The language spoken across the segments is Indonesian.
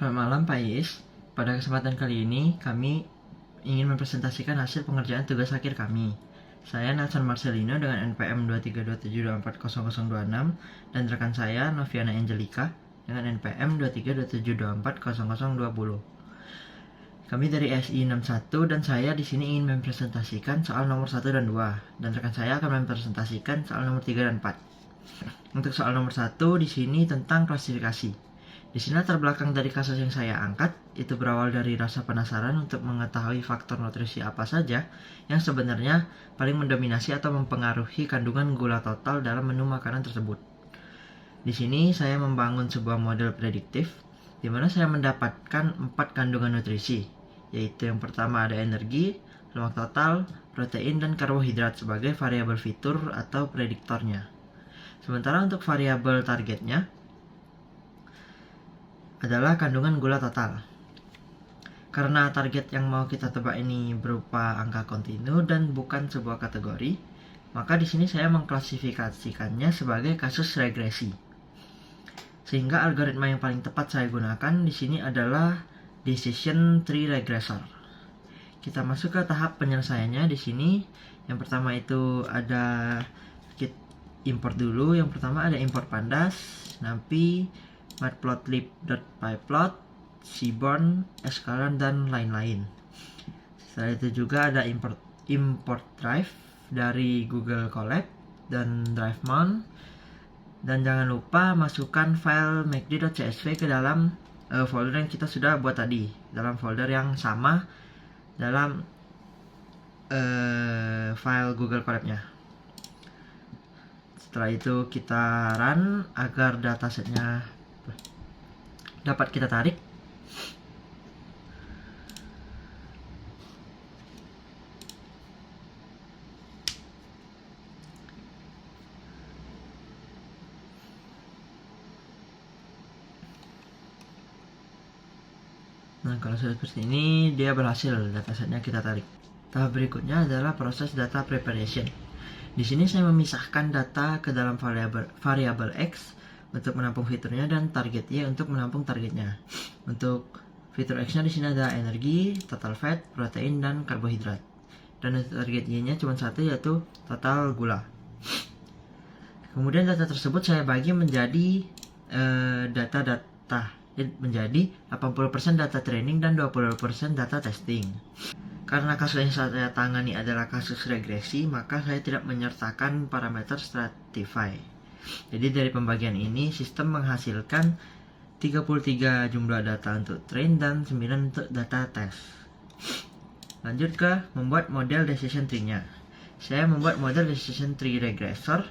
Selamat malam Pak Is. Pada kesempatan kali ini kami ingin mempresentasikan hasil pengerjaan tugas akhir kami. Saya Nelson Marcelino dengan NPM 2327240026 dan rekan saya Noviana Angelica dengan NPM 2327240020. Kami dari SI 61 dan saya di sini ingin mempresentasikan soal nomor 1 dan 2 dan rekan saya akan mempresentasikan soal nomor 3 dan 4. Untuk soal nomor 1 di sini tentang klasifikasi. Di sini latar belakang dari kasus yang saya angkat itu berawal dari rasa penasaran untuk mengetahui faktor nutrisi apa saja yang sebenarnya paling mendominasi atau mempengaruhi kandungan gula total dalam menu makanan tersebut. Di sini saya membangun sebuah model prediktif di mana saya mendapatkan 4 kandungan nutrisi, yaitu yang pertama ada energi, lemak total, protein, dan karbohidrat sebagai variabel fitur atau prediktornya. Sementara untuk variabel targetnya adalah kandungan gula total. Karena target yang mau kita tebak ini berupa angka kontinu dan bukan sebuah kategori, maka di sini saya mengklasifikasikannya sebagai kasus regresi. Sehingga algoritma yang paling tepat saya gunakan di sini adalah decision tree regressor. Kita masuk ke tahap penyelesaiannya di sini. Yang pertama itu ada import dulu. Yang pertama ada import pandas, NumPy, matplotlib.pyplot, seaborn, sklearn, dan lain-lain. Setelah itu juga ada import drive dari Google Colab dan DriveMount. Dan jangan lupa masukkan file macd.csv ke dalam folder yang kita sudah buat tadi, dalam folder yang sama dalam file Google Colab-nya. Setelah itu kita run agar datasetnya dapat kita tarik. Nah, kalau sudah seperti ini, dia berhasil, datasetnya kita tarik. Tahap berikutnya adalah proses data preparation. Di sini saya memisahkan data ke dalam variabel X untuk menampung fiturnya dan target Y untuk menampung targetnya. Untuk fitur X-nya di sini ada energi, total fat, protein, dan karbohidrat. Dan untuk target Y-nya cuma satu, yaitu total gula. Kemudian data tersebut saya bagi menjadi data-data menjadi 80% data training dan 20% data testing. Karena kasus yang saya tangani adalah kasus regresi, maka saya tidak menyertakan parameter stratify. Jadi dari pembagian ini sistem menghasilkan 33 jumlah data untuk train dan 9 untuk data test. Lanjut ke membuat model decision tree-nya. Saya membuat model decision tree regressor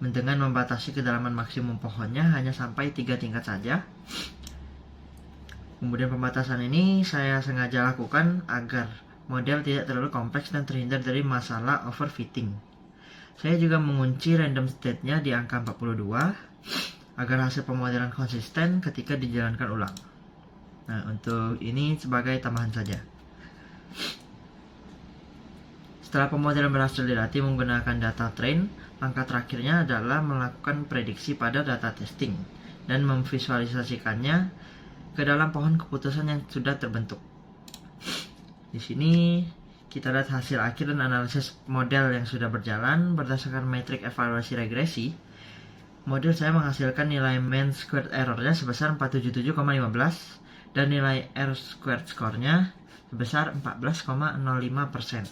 dengan membatasi kedalaman maksimum pohonnya hanya sampai 3 tingkat saja. Kemudian pembatasan ini saya sengaja lakukan agar model tidak terlalu kompleks dan terhindar dari masalah overfitting. Saya juga mengunci random state-nya di angka 42 agar hasil pemodelan konsisten ketika dijalankan ulang. Nah, untuk ini sebagai tambahan saja. Setelah pemodelan berhasil dilatih menggunakan data train, langkah terakhirnya adalah melakukan prediksi pada data testing dan memvisualisasikannya ke dalam pohon keputusan yang sudah terbentuk. Di sini kita lihat hasil akhir dan analisis model yang sudah berjalan berdasarkan metrik evaluasi regresi. Model saya menghasilkan nilai mean squared error-nya sebesar 477,15 dan nilai R squared score-nya sebesar 14,05%.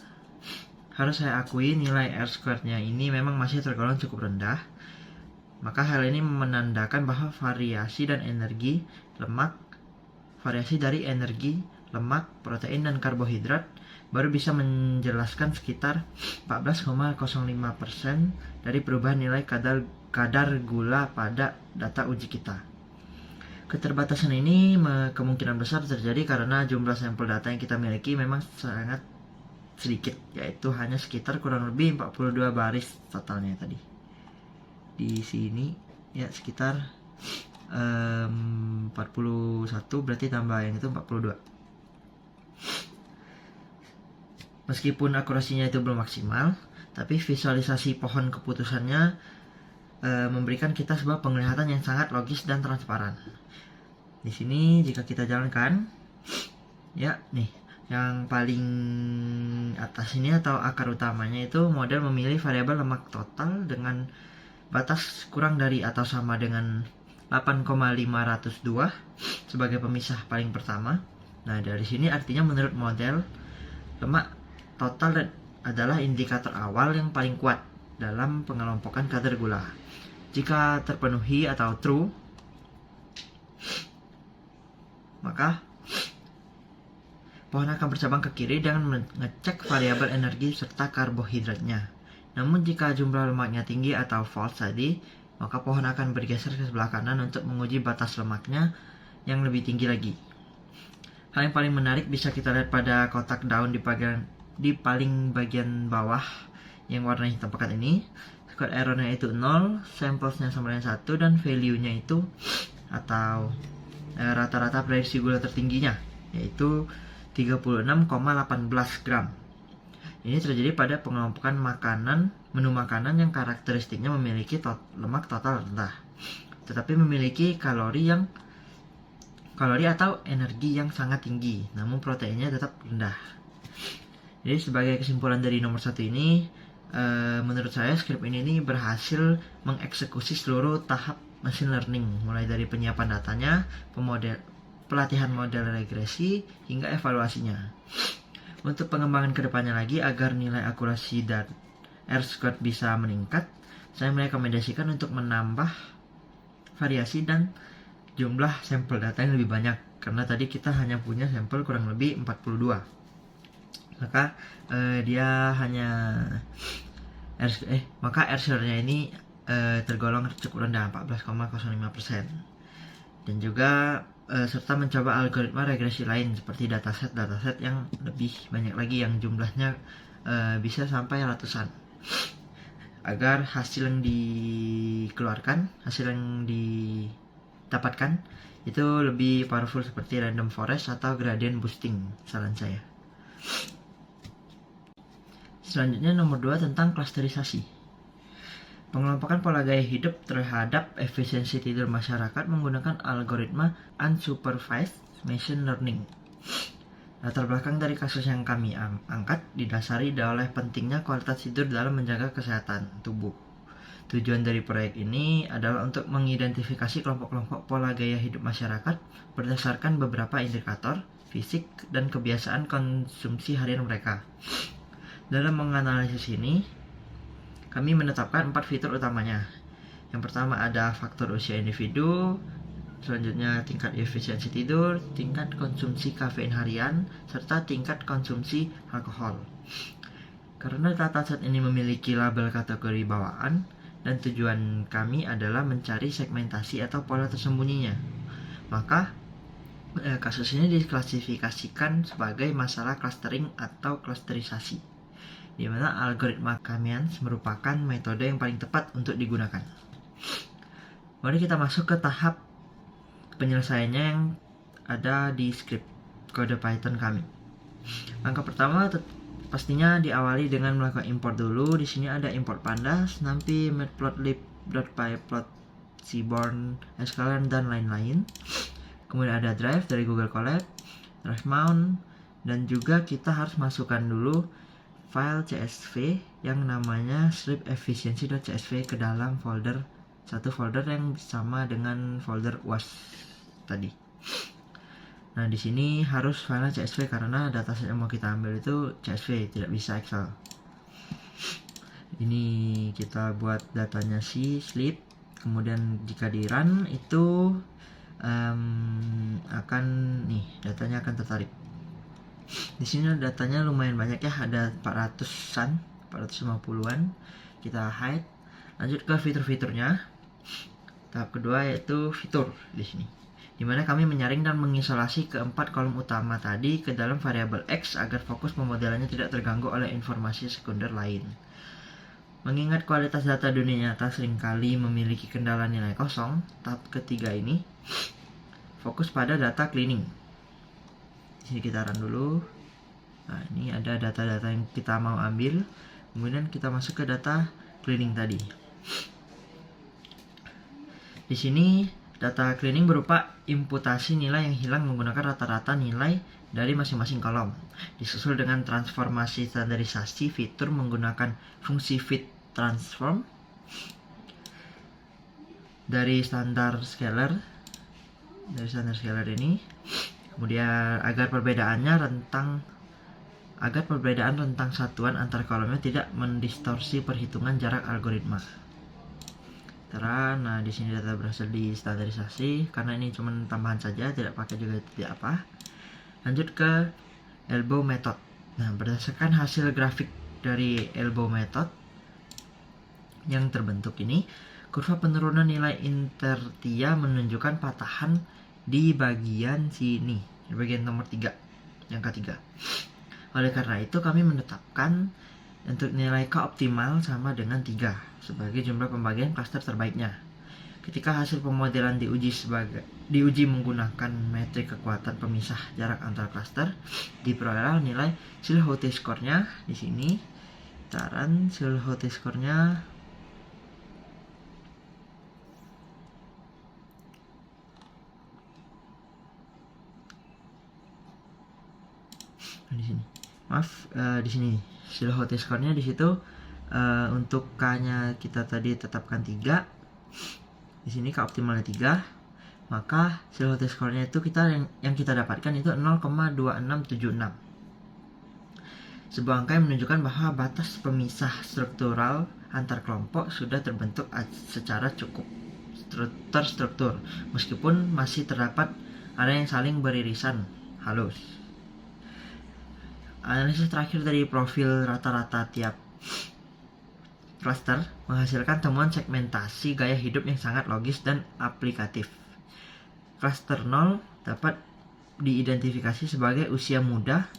Harus saya akui nilai R squared-nya ini memang masih tergolong cukup rendah. Maka hal ini menandakan bahwa variasi dari energi, lemak, protein, dan karbohidrat baru bisa menjelaskan sekitar 14,05% dari perubahan nilai kadar gula pada data uji kita. Keterbatasan ini kemungkinan besar terjadi karena jumlah sampel data yang kita miliki memang sangat sedikit, yaitu hanya sekitar kurang lebih 42 baris totalnya tadi. Di sini ya sekitar 41, berarti tambah yang itu 42. Meskipun akurasinya itu belum maksimal, tapi visualisasi pohon keputusannya memberikan kita sebuah penglihatan yang sangat logis dan transparan. Di sini jika kita jalankan, ya nih, yang paling atas ini atau akar utamanya itu model memilih variabel lemak total dengan batas kurang dari atau sama dengan 8,502 sebagai pemisah paling pertama. Nah, dari sini artinya menurut model, lemak total adalah indikator awal yang paling kuat dalam pengelompokan kadar gula. Jika terpenuhi atau true, maka pohon akan bercabang ke kiri dengan mengecek variabel energi serta karbohidratnya. Namun jika jumlah lemaknya tinggi atau false tadi, maka pohon akan bergeser ke sebelah kanan untuk menguji batas lemaknya yang lebih tinggi lagi. Hal yang paling menarik bisa kita lihat pada kotak daun di paling bagian bawah yang warna hitam pekat ini. Square error-nya itu 0, samplesnya sama dengan 1, dan value-nya itu atau rata-rata prediksi gula tertingginya yaitu 36,18 gram. Ini terjadi pada pengelompokan menu makanan yang karakteristiknya memiliki lemak total rendah, tetapi memiliki kalori atau energi yang sangat tinggi, namun proteinnya tetap rendah. Jadi sebagai kesimpulan dari nomor 1 ini, menurut saya skrip ini berhasil mengeksekusi seluruh tahap machine learning, mulai dari penyiapan datanya, pelatihan model regresi, hingga evaluasinya. Untuk pengembangan kedepannya lagi, agar nilai akurasi dan R-squared bisa meningkat, saya merekomendasikan untuk menambah variasi dan jumlah sampel data yang lebih banyak, karena tadi kita hanya punya sampel kurang lebih 42. Maka maka R-squared-nya ini tergolong cukup rendah, 14,05%. Dan juga serta mencoba algoritma regresi lain seperti dataset yang lebih banyak lagi, yang jumlahnya bisa sampai ratusan, agar hasil yang didapatkan itu lebih powerful seperti random forest atau gradient boosting, saran saya. Selanjutnya nomor 2 tentang klasterisasi. Pengelompokan pola gaya hidup terhadap efisiensi tidur masyarakat menggunakan algoritma unsupervised machine learning. Latar belakang dari kasus yang kami angkat didasari oleh pentingnya kualitas tidur dalam menjaga kesehatan tubuh. Tujuan dari proyek ini adalah untuk mengidentifikasi kelompok-kelompok pola gaya hidup masyarakat berdasarkan beberapa indikator fisik dan kebiasaan konsumsi harian mereka. Dalam menganalisis ini, kami menetapkan 4 fitur utamanya. Yang pertama ada faktor usia individu, selanjutnya tingkat efisiensi tidur, tingkat konsumsi kafein harian, serta tingkat konsumsi alkohol. Karena dataset ini memiliki label kategori bawaan, dan tujuan kami adalah mencari segmentasi atau pola tersembunyinya, maka kasus ini diklasifikasikan sebagai masalah clustering atau klasterisasi, di mana algoritma Kamians merupakan metode yang paling tepat untuk digunakan. Mari kita masuk ke tahap penyelesaiannya yang ada di skrip kode Python kami. Langkah pertama pastinya diawali dengan melakukan import dulu. Di sini ada import pandas, numpy, matplotlib.pyplot, seaborn, sklearn, dan lain-lain. Kemudian ada drive dari Google Colab, drive mount, dan juga kita harus masukkan dulu file CSV yang namanya sleepefficiency.csv ke dalam satu folder yang sama dengan folder UAS tadi. Nah, di sini harus file CSV karena dataset yang mau kita ambil itu CSV, tidak bisa Excel. Ini kita buat datanya sleep, kemudian jika di run itu datanya akan tertarik. Di sini datanya lumayan banyak ya, ada 450-an. Kita hide. Lanjut ke fitur-fiturnya. Tahap kedua yaitu fitur di sini, dimana kami menyaring dan mengisolasi keempat kolom utama tadi ke dalam variabel X agar fokus pemodelannya tidak terganggu oleh informasi sekunder lain. Mengingat kualitas data dunia nyata seringkali memiliki kendala nilai kosong, tahap ketiga ini fokus pada data cleaning. Di sini kita run dulu. Nah, ini ada data-data yang kita mau ambil. Kemudian kita masuk ke data cleaning tadi. Di sini Data cleaning berupa imputasi nilai yang hilang menggunakan rata-rata nilai dari masing-masing kolom, disusul dengan transformasi standarisasi fitur menggunakan fungsi fit transform dari standar scalar ini. Kemudian agar perbedaan rentang satuan antar kolomnya tidak mendistorsi perhitungan jarak algoritma. Nah, di sini data berhasil distandarisasi karena ini cuma tambahan saja, tidak pakai juga tidak apa. Lanjut ke elbow method. Nah, berdasarkan hasil grafik dari elbow method yang terbentuk ini, kurva penurunan nilai intertia menunjukkan patahan di bagian sini, di bagian nomor 3, yang ketiga. Oleh karena itu, kami menetapkan untuk nilai K optimal sama dengan 3 sebagai jumlah pembagian klaster terbaiknya. Ketika hasil pemodelan diuji menggunakan metrik kekuatan pemisah jarak antar klaster, diperoleh nilai Silhouette score-nya di sini. Taran Silhouette score-nya di sini. Di sini Silhouette score-nya di situ. Untuk K-nya kita tadi tetapkan 3. Di sini K optimalnya 3. Maka Silhouette score-nya itu yang kita dapatkan itu 0,2676. Sebuah angka yang menunjukkan bahwa batas pemisah struktural antar kelompok sudah terbentuk secara cukup terstruktur, meskipun masih terdapat area yang saling beririsan halus. Analisis terakhir dari profil rata-rata tiap cluster menghasilkan temuan segmentasi gaya hidup yang sangat logis dan aplikatif. Cluster 0 dapat diidentifikasi sebagai usia muda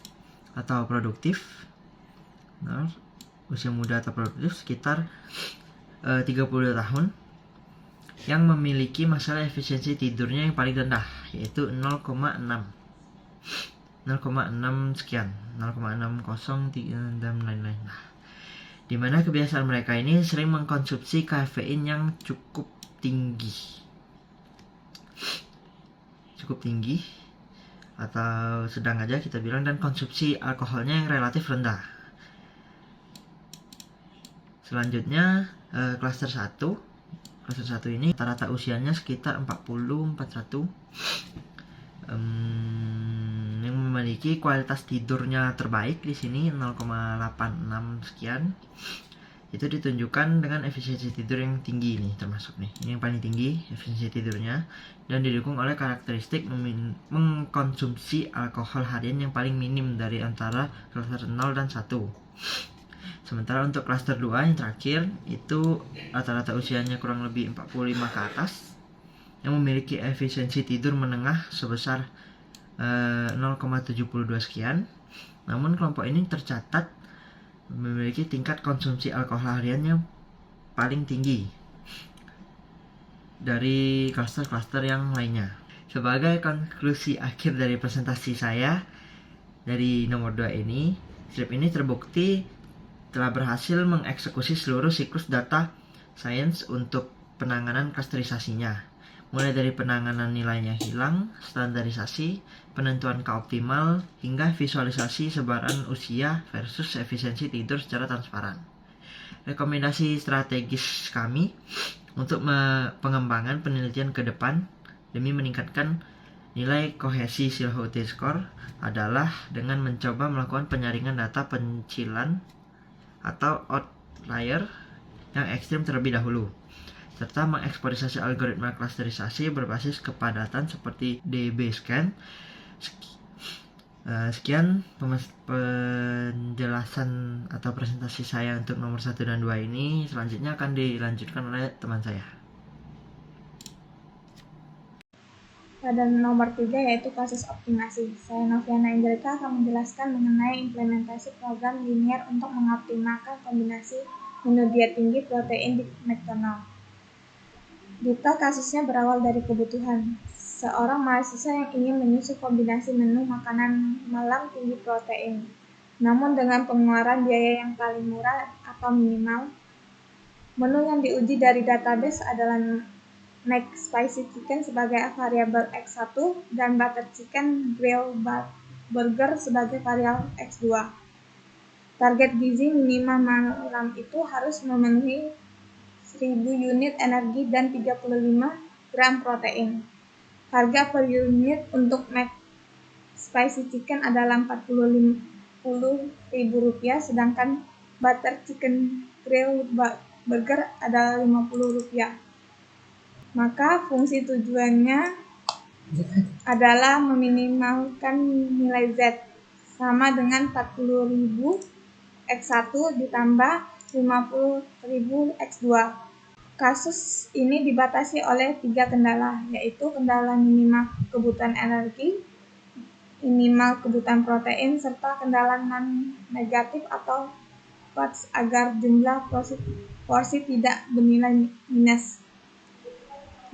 atau produktif. Usia muda atau produktif sekitar 32 tahun yang memiliki masalah efisiensi tidurnya yang paling rendah, yaitu 0,6 sekian, 0,60 dan lain-lain. Di mana kebiasaan mereka ini sering mengkonsumsi kafein yang cukup tinggi atau sedang aja kita bilang, dan konsumsi alkoholnya yang relatif rendah. Selanjutnya klaster 1 ini rata-rata usianya sekitar 40-41, yang memiliki kualitas tidurnya terbaik di sini 0,86 sekian. Itu ditunjukkan dengan efisiensi tidur yang tinggi nih, termasuk nih ini yang paling tinggi efisiensi tidurnya, dan didukung oleh karakteristik mengkonsumsi alkohol harian yang paling minim dari antara klaster 0 dan 1. Sementara untuk klaster 2 yang terakhir itu rata-rata usianya kurang lebih 45 ke atas, yang memiliki efisiensi tidur menengah sebesar 0,72 sekian. Namun kelompok ini tercatat memiliki tingkat konsumsi alkohol harian yang paling tinggi dari klaster-klaster yang lainnya. Sebagai konklusi akhir dari presentasi saya dari nomor 2 ini, strip ini terbukti telah berhasil mengeksekusi seluruh siklus data science untuk penanganan klasterisasinya, mulai dari penanganan nilainya hilang, standarisasi, penentuan K optimal, hingga visualisasi sebaran usia versus efisiensi tidur secara transparan. Rekomendasi strategis kami untuk pengembangan penelitian ke depan demi meningkatkan nilai kohesi Silhouette score adalah dengan mencoba melakukan penyaringan data pencilan atau outlier yang ekstrim terlebih dahulu, serta mengeksploitasi algoritma klasterisasi berbasis kepadatan seperti DBScan. Sekian penjelasan atau presentasi saya untuk nomor 1 dan 2 ini. Selanjutnya akan dilanjutkan oleh teman saya. Pada nomor 3 yaitu kasus optimasi. Saya Noviana Angelika akan menjelaskan mengenai implementasi program linear untuk mengoptimalkan kombinasi menu diet tinggi protein di McDonald. Dita kasusnya berawal dari kebutuhan seorang mahasiswa yang ingin menyusun kombinasi menu makanan malam tinggi protein, namun dengan pengeluaran biaya yang paling murah atau minimal. Menu yang diuji dari database adalah McSpicy Chicken sebagai variabel X1 dan Butter Chicken Grill Burger sebagai variabel X2. Target gizi minimal malam itu harus memenuhi 1000 unit energi dan 35 gram protein. Harga per unit untuk McSpicy Chicken adalah Rp40.000, sedangkan Butter Chicken Grill Burger adalah Rp50. Maka fungsi tujuannya adalah meminimalkan nilai Z sama dengan 40.000 X1 ditambah 50.000 X2. Kasus ini dibatasi oleh 3 kendala, yaitu kendala minimal kebutuhan energi, minimal kebutuhan protein, serta kendala non-negatif atau POTS agar jumlah porsi tidak bernilai minus.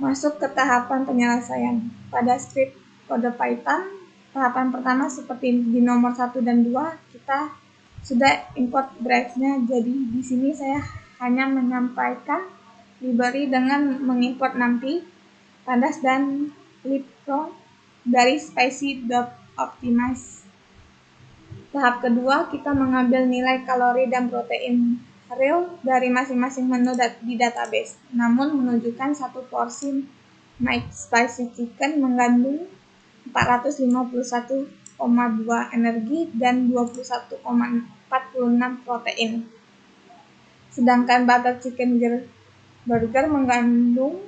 Masuk ke tahapan penyelesaian. Pada skrip kode Python, tahapan pertama seperti di nomor 1 dan 2, kita sudah import drive-nya. Jadi di sini saya hanya menyampaikan library dengan mengimport NumPy, Pandas, dan libfrog dari spicy.optimize. Tahap kedua, kita mengambil nilai kalori dan protein real dari masing-masing menu di database, namun menunjukkan satu porsi McSpicy Chicken mengandung 451,2 energi dan 21,46 protein. Sedangkan Butter Chicken Burger mengandung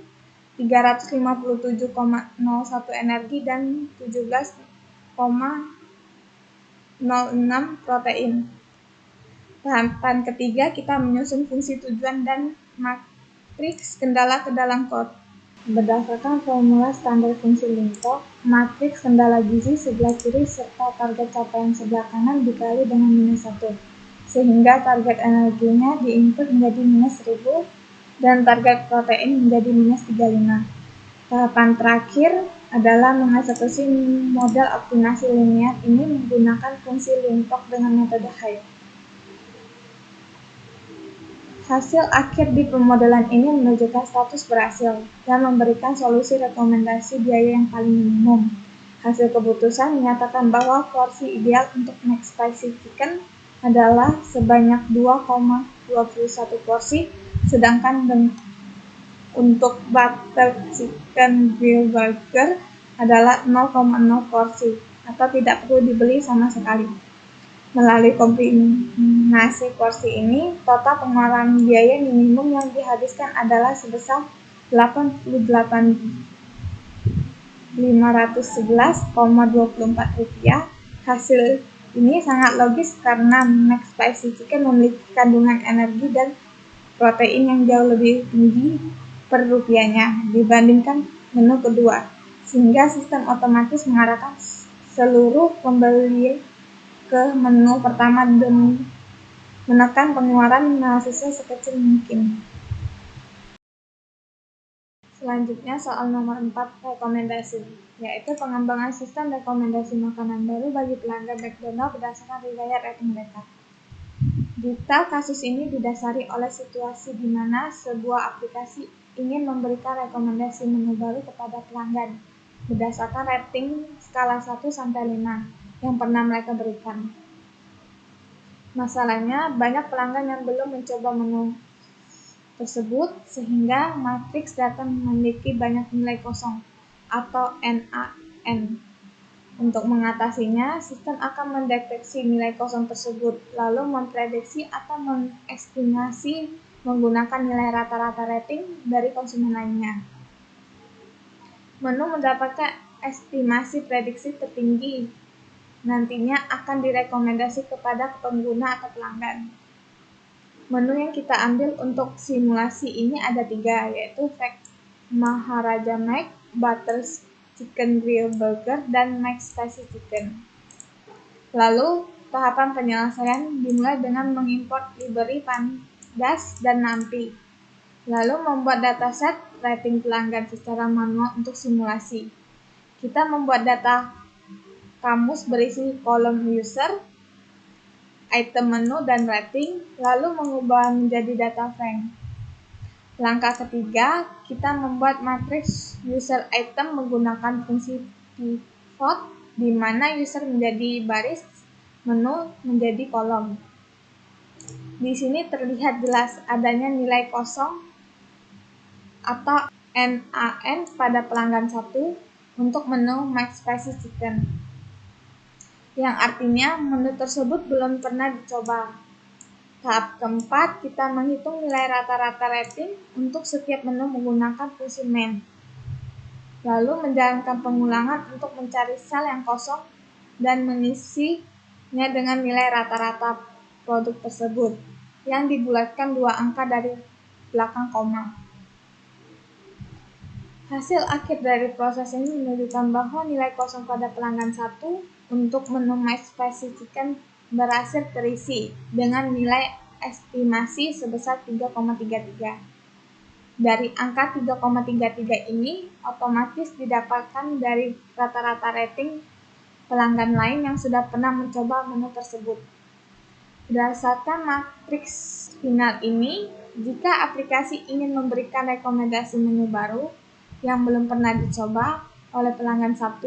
357,01 energi dan 17,06 protein. Tahapan ketiga, kita menyusun fungsi tujuan dan matriks kendala ke dalam kode. Berdasarkan formula standar fungsi lintok, matriks kendala gizi sebelah kiri serta target capaian sebelah kanan dikali dengan -1, sehingga target energinya diinput menjadi -1000 dan target protein menjadi -35. Tahapan terakhir adalah mengeksekusi model optimasi linear ini menggunakan fungsi lintok dengan metode Hive. Hasil akhir di pemodelan ini menunjukkan status berhasil dan memberikan solusi rekomendasi biaya yang paling minimum. Hasil keputusan menyatakan bahwa porsi ideal untuk McSpicy Chicken adalah sebanyak 2,21 porsi, sedangkan untuk Butter Chicken Grill Burger adalah 0,0 porsi atau tidak perlu dibeli sama sekali. Melalui kombinasi porsi ini, total pengeluaran biaya minimum yang dihabiskan adalah sebesar Rp88.511,24. Hasil ini sangat logis karena McSpicy Chicken memiliki kandungan energi dan protein yang jauh lebih tinggi per rupiahnya dibandingkan menu kedua, sehingga sistem otomatis mengarahkan seluruh pembeli ke menu pertama dan menekan pengeluaran mahasiswa sekecil mungkin. Selanjutnya soal nomor 4, rekomendasi, yaitu pengembangan sistem rekomendasi makanan baru bagi pelanggan McDonald berdasarkan riwayat rating mereka. Detail kasus ini didasari oleh situasi di mana sebuah aplikasi ingin memberikan rekomendasi menu baru kepada pelanggan berdasarkan rating skala 1-5 yang pernah mereka berikan. Masalahnya, banyak pelanggan yang belum mencoba menu tersebut sehingga matriks data memiliki banyak nilai kosong atau NaN. Untuk mengatasinya, sistem akan mendeteksi nilai kosong tersebut, lalu memprediksi atau mengestimasi menggunakan nilai rata-rata rating dari konsumen lainnya. Menu mendapatkan estimasi prediksi tertinggi nantinya akan direkomendasi kepada pengguna atau pelanggan. Menu yang kita ambil untuk simulasi ini ada 3, yaitu Maharaja Mac, Butter Chicken Grill Burger, dan McSpicy Chicken. Lalu, tahapan penyelesaian dimulai dengan mengimport library Pandas dan NumPy, lalu membuat dataset rating pelanggan secara manual untuk simulasi. Kita membuat data kamus berisi kolom user, item menu, dan rating, lalu mengubah menjadi data frame. Langkah ketiga, kita membuat matriks user item menggunakan fungsi pivot, di mana user menjadi baris, menu menjadi kolom. Di sini terlihat jelas adanya nilai kosong atau NaN pada pelanggan 1 untuk menu McSpicy Chicken, yang artinya menu tersebut belum pernah dicoba. Tahap keempat, kita menghitung nilai rata-rata rating untuk setiap menu menggunakan fungsi main. Lalu menjalankan pengulangan untuk mencari sel yang kosong dan mengisinya dengan nilai rata-rata produk tersebut, yang dibulatkan 2 angka dari belakang koma. Hasil akhir dari proses ini menunjukkan bahwa nilai kosong pada pelanggan 1 untuk menu McSpicy Chicken berhasil terisi dengan nilai estimasi sebesar 3,33. Dari angka 3,33 ini otomatis didapatkan dari rata-rata rating pelanggan lain yang sudah pernah mencoba menu tersebut. Berdasarkan matriks final ini, jika aplikasi ingin memberikan rekomendasi menu baru yang belum pernah dicoba oleh pelanggan 1,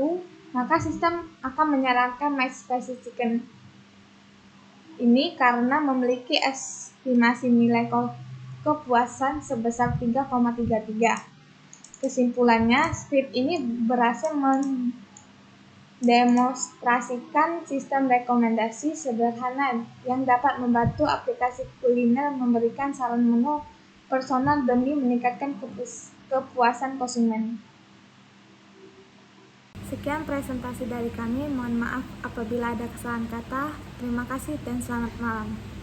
maka sistem akan menyarankan McSpicy Chicken ini karena memiliki estimasi nilai kepuasan sebesar 3,33. Kesimpulannya, script ini berhasil mendemonstrasikan sistem rekomendasi sederhana yang dapat membantu aplikasi kuliner memberikan saran menu personal demi meningkatkan kepuasan konsumen. Sekian presentasi dari kami, mohon maaf apabila ada kesalahan kata. Terima kasih dan selamat malam.